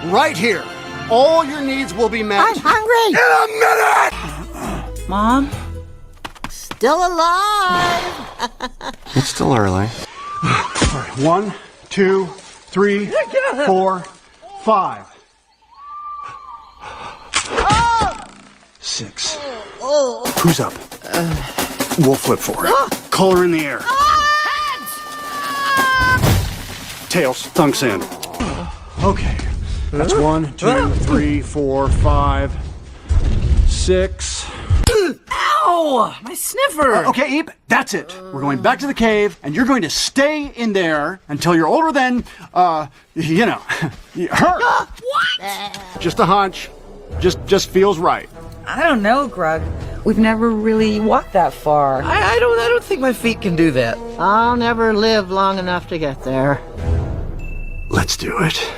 right here. All your needs will be met. I'm hungry. In a minute! Mom? Still alive. It's still early. All right, 1, 2, 3, 4, 5. 6. Who's up? We'll flip for it. Color in the air. Tails, thunks in. Okay. That's 1, 2, 3, 4, 5, 6. Ow! My sniffer! Okay, Eep, that's it. We're going back to the cave, and you're going to stay in there until you're older than, her. What? Just a hunch. Just feels right. I don't know, Grug. We've never really walked that far. I don't think my feet can do that. I'll never live long enough to get there. Let's do it.